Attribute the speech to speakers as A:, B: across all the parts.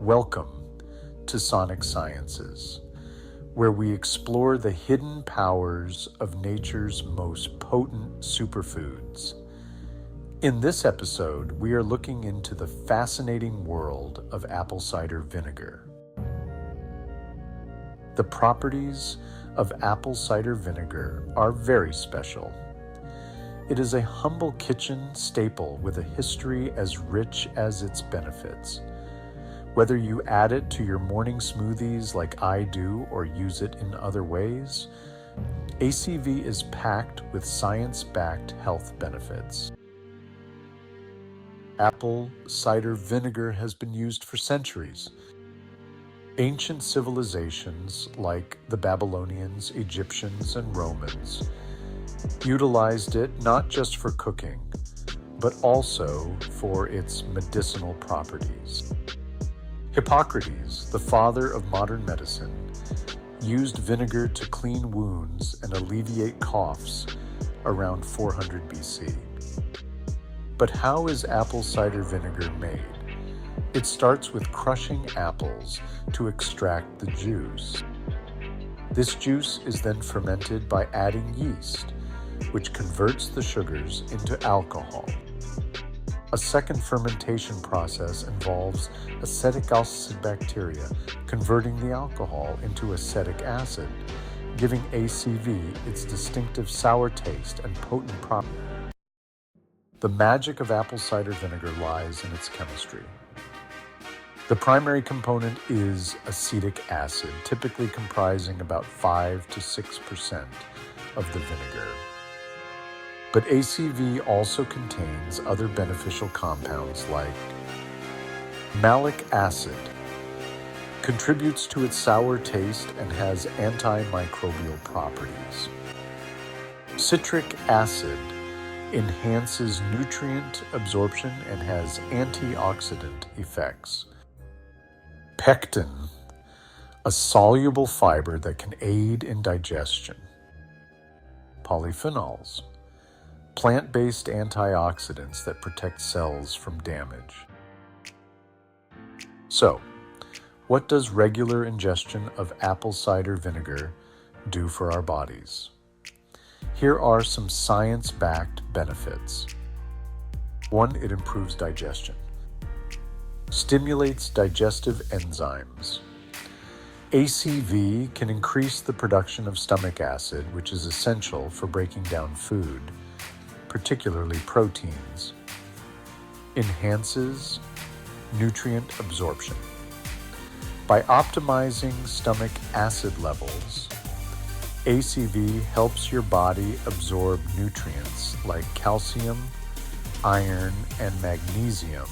A: Welcome to Sonic Sciences, where we explore the hidden powers of nature's most potent superfoods. In this episode, we are looking into the fascinating world of apple cider vinegar. The properties of apple cider vinegar are very special. It is a humble kitchen staple with a history as rich as its benefits. Whether you add it to your morning smoothies like I do or use it in other ways, ACV is packed with science-backed health benefits. Apple cider vinegar has been used for centuries. Ancient civilizations like the Babylonians, Egyptians, and Romans utilized it not just for cooking, but also for its medicinal properties. Hippocrates, the father of modern medicine, used vinegar to clean wounds and alleviate coughs around 400 BC. But how is apple cider vinegar made? It starts with crushing apples to extract the juice. This juice is then fermented by adding yeast, which converts the sugars into alcohol. A second fermentation process involves acetic acid bacteria converting the alcohol into acetic acid, giving ACV its distinctive sour taste and potent properties. The magic of apple cider vinegar lies in its chemistry. The primary component is acetic acid, typically comprising about 5 to 6% of the vinegar. But ACV also contains other beneficial compounds like malic acid, contributes to its sour taste and has antimicrobial properties. Citric acid enhances nutrient absorption and has antioxidant effects. Pectin, a soluble fiber that can aid in digestion. Polyphenols, plant-based antioxidants that protect cells from damage. So, what does regular ingestion of apple cider vinegar do for our bodies? Here are some science-backed benefits. 1, it improves digestion. Stimulates digestive enzymes. ACV can increase the production of stomach acid, which is essential for breaking down food, particularly proteins. Enhances nutrient absorption. By optimizing stomach acid levels, ACV helps your body absorb nutrients like calcium, iron, and magnesium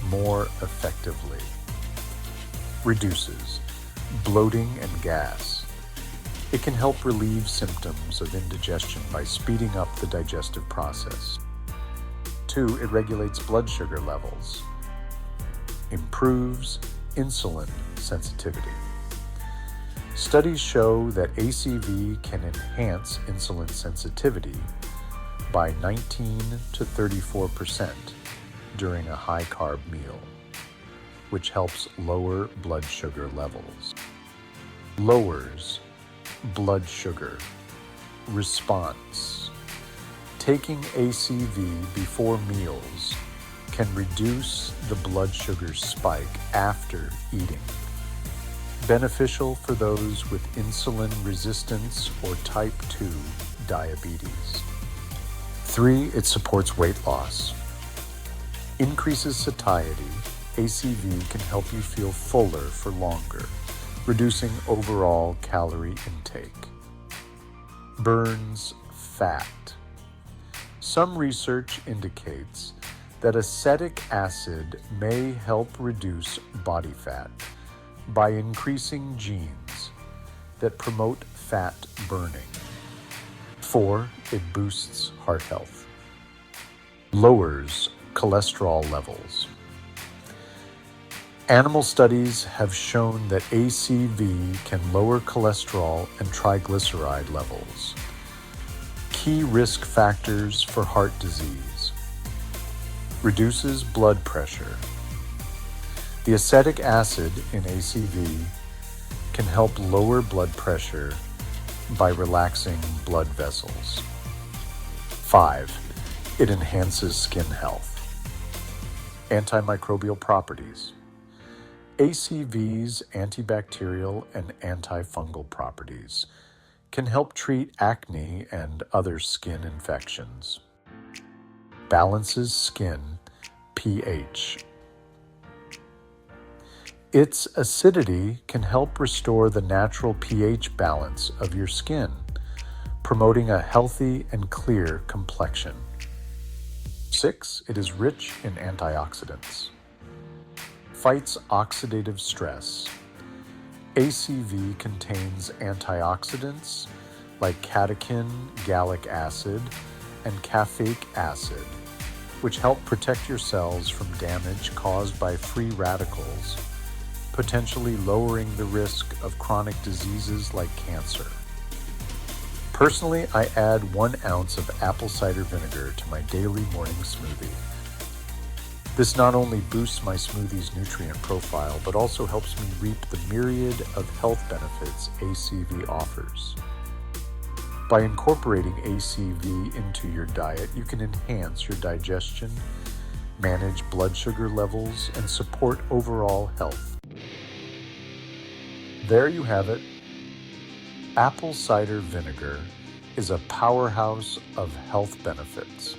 A: more effectively. Reduces bloating and gas. It can help relieve symptoms of indigestion by speeding up the digestive process. 2, it regulates blood sugar levels. Improves insulin sensitivity. Studies show that ACV can enhance insulin sensitivity by 19 to 34% during a high-carb meal, which helps lower blood sugar levels. Lowers blood sugar response. Taking ACV before meals can reduce the blood sugar spike after eating. Beneficial for those with insulin resistance or type 2 diabetes. 3, it supports weight loss. Increases satiety. ACV can help you feel fuller for longer, reducing overall calorie intake. Burns fat. Some research indicates that acetic acid may help reduce body fat by increasing genes that promote fat burning. 4, it boosts heart health. Lowers cholesterol levels. Animal studies have shown that ACV can lower cholesterol and triglyceride levels, key risk factors for heart disease. Reduces blood pressure. The acetic acid in ACV can help lower blood pressure by relaxing blood vessels. 5. It enhances skin health. Antimicrobial properties. ACV's antibacterial and antifungal properties can help treat acne and other skin infections. Balances skin pH. Its acidity can help restore the natural pH balance of your skin, promoting a healthy and clear complexion. 6. It is rich in antioxidants. Fights oxidative stress. ACV contains antioxidants like catechin, gallic acid, and caffeic acid, which help protect your cells from damage caused by free radicals, potentially lowering the risk of chronic diseases like cancer. Personally, I add 1 ounce of apple cider vinegar to my daily morning smoothie. This not only boosts my smoothie's nutrient profile, but also helps me reap the myriad of health benefits ACV offers. By incorporating ACV into your diet, you can enhance your digestion, manage blood sugar levels, and support overall health. There you have it. Apple cider vinegar is a powerhouse of health benefits,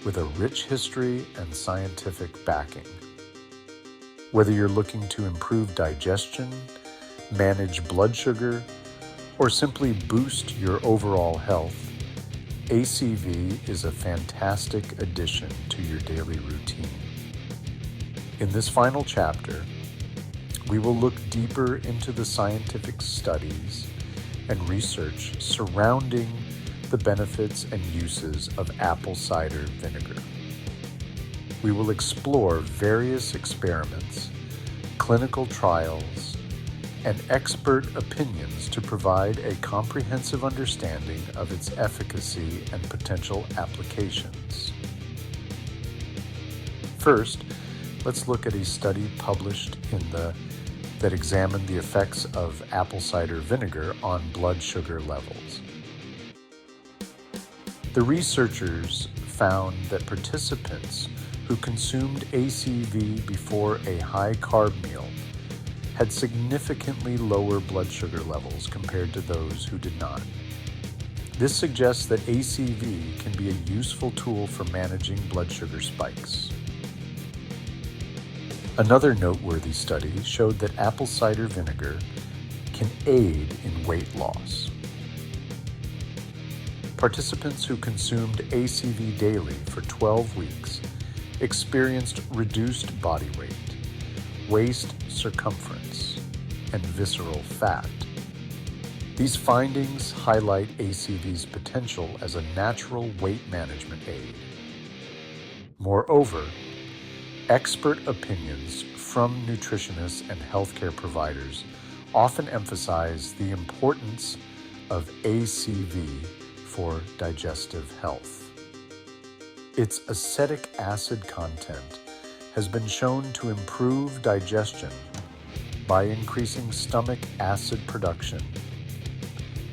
A: with a rich history and scientific backing. Whether you're looking to improve digestion, manage blood sugar, or simply boost your overall health, ACV is a fantastic addition to your daily routine. In this final chapter, we will look deeper into the scientific studies and research surrounding the benefits and uses of apple cider vinegar. We will explore various experiments, clinical trials, and expert opinions to provide a comprehensive understanding of its efficacy and potential applications. First, let's look at a study published that examined the effects of apple cider vinegar on blood sugar levels. The researchers found that participants who consumed ACV before a high-carb meal had significantly lower blood sugar levels compared to those who did not. This suggests that ACV can be a useful tool for managing blood sugar spikes. Another noteworthy study showed that apple cider vinegar can aid in weight loss. Participants who consumed ACV daily for 12 weeks experienced reduced body weight, waist circumference, and visceral fat. These findings highlight ACV's potential as a natural weight management aid. Moreover, expert opinions from nutritionists and healthcare providers often emphasize the importance of ACV for digestive health. Its acetic acid content has been shown to improve digestion by increasing stomach acid production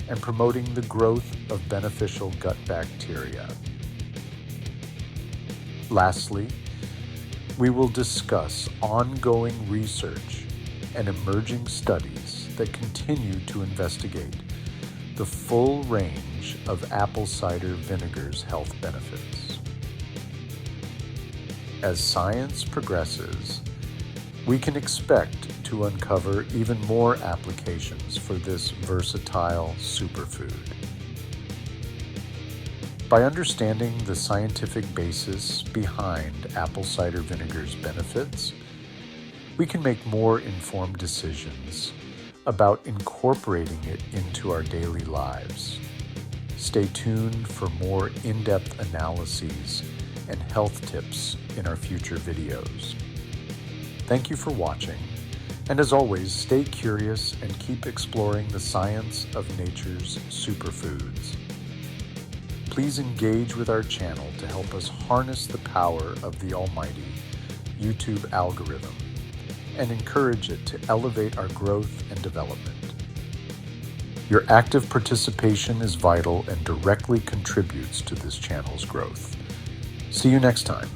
A: and promoting the growth of beneficial gut bacteria. Lastly, we will discuss ongoing research and emerging studies that continue to investigate the full range of apple cider vinegar's health benefits. As science progresses, we can expect to uncover even more applications for this versatile superfood. By understanding the scientific basis behind apple cider vinegar's benefits, we can make more informed decisions about incorporating it into our daily lives. Stay tuned for more in-depth analyses and health tips in our future videos. Thank you for watching, and as always, stay curious and keep exploring the science of nature's superfoods. Please engage with our channel to help us harness the power of the almighty YouTube algorithm and encourage it to elevate our growth and development. Your active participation is vital and directly contributes to this channel's growth. See you next time.